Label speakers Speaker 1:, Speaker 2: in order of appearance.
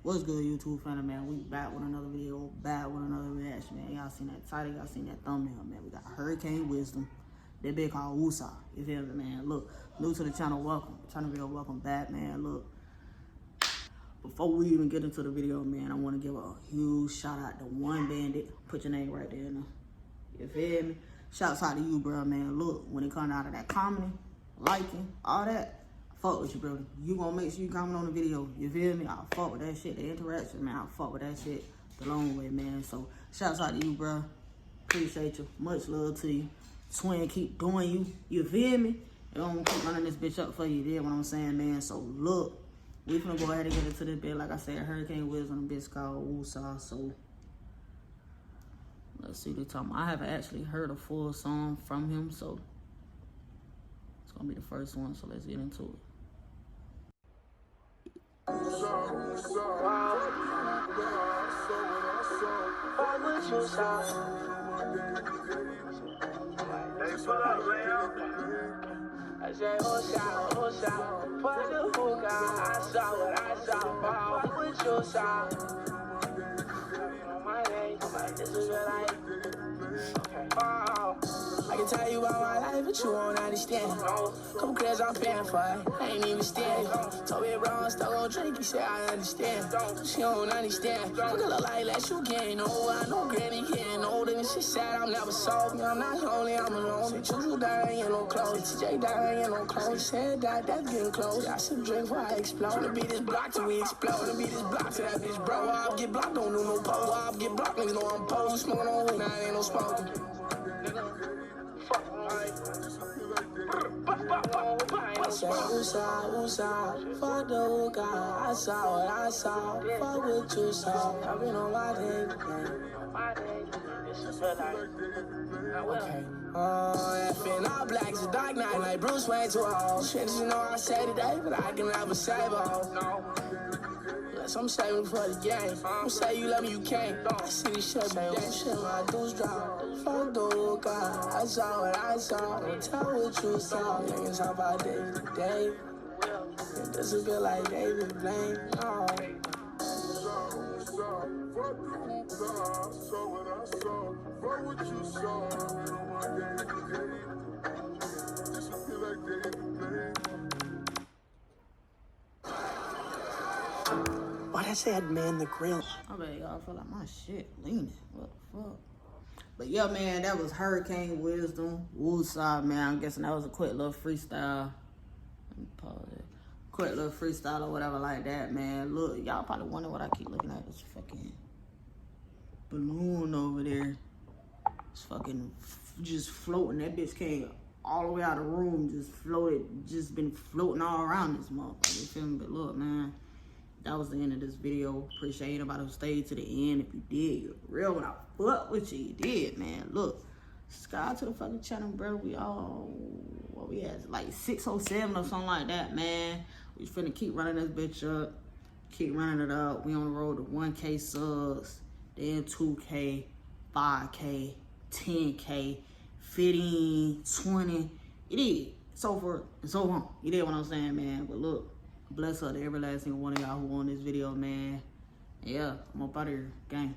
Speaker 1: What's good, YouTube family, man? We back with another video, back with another reaction, man. Y'all seen that title, y'all seen that thumbnail, man. We got Hurricane Wisdom. That bit called Woosah. You feel me, man? Look, new to the channel, welcome. Channel video, welcome back, man. Look, before we even get into the video, man, I want to give a huge shout out to One Bandit. Put your name right there, you feel me? Shouts out to you, bro, man. Look, when it comes out of that comedy, liking, all that, fuck with you, brother. You gonna make sure you comment on the video. You feel me? I'll fuck with that shit. The interaction, man. I'll fuck with that shit the long way, man. So, shouts out to you, bro. Appreciate you. Much love to you. Twin, keep doing you. You feel me? And I'm gonna keep running this bitch up for you. You know what I'm saying, man? So, look. We finna go ahead and get into this bit. Like I said, Hurricane Wisdom, the bitch called Woosah. So, let's see the time. I haven't actually heard a full song from him, so it's gonna be the first one. So, let's get into it.
Speaker 2: I said, Woosah, Woosah, for the hookah, I saw what I saw, fuck with you, saw. You know my name, like this is your life. Okay. Oh, I can tell you about my life, but you won't understand. Couple cribs I'm paying for it, I ain't even stand. Told me, bro, I'm stuck on drink, he said I understand. She don't understand. Fuck a look like that, you can't know. I know granny can't know. Then she said I'm never soft. I'm not lonely, I'm alone. Say, Juju dying in no clothes. TJ dying in no clothes. She said that, that's getting close. I should drink before I explode. To beat this block till we explode. To beat this block till that bitch bro. I'll get blocked, don't do no pole. I'll get blocked, niggas know I'm posing. Smoking on weed, now it ain't no smoking. I said, Woosah, Woosah, fuck the hookah. I saw what I saw, fuck what you saw. I've been on my day, okay. Oh, effing all black is a dark night, like Bruce Wayne to a hoe. Shit, you know I say today, but I can never save a hoe. Unless I'm saving for the game. Don't say you love me, you can't. I see this shit every day. Shit, my dudes drop. Fuck the hookah. I saw what I saw. Don't tell what you saw. Niggas talk about day to day. It doesn't feel like David Blaine. No. Why'd I say I'd man the grill?
Speaker 1: I bet y'all feel like my shit leaning. What the fuck? But yeah, man, that was Hurricane Wisdom, Woosah, man. I'm guessing that was a quick little freestyle. Let me pause it. Quick little freestyle or whatever like that, man. Look, y'all probably wonder what I keep looking at. This fucking balloon over there. It's fucking just floating. That bitch came all the way out of the room, just floated, just been floating all around this motherfucker. You feel me? But look, man, that was the end of this video. Appreciate anybody who stayed to the end. If you did, you're real. When I fuck with you, you did, man. Look, subscribe to the fucking channel, bro. We all, what we had, like 607 or something like that, man. We finna keep running this bitch up. Keep running it up. We on the road to 1K subs, then 2K, 5K, 10K, 15, 20. It is. So forth and so on. You did what I'm saying, man. But look, bless up to every last single one of y'all who won this video, man. Yeah, I'm up out of here. Gang.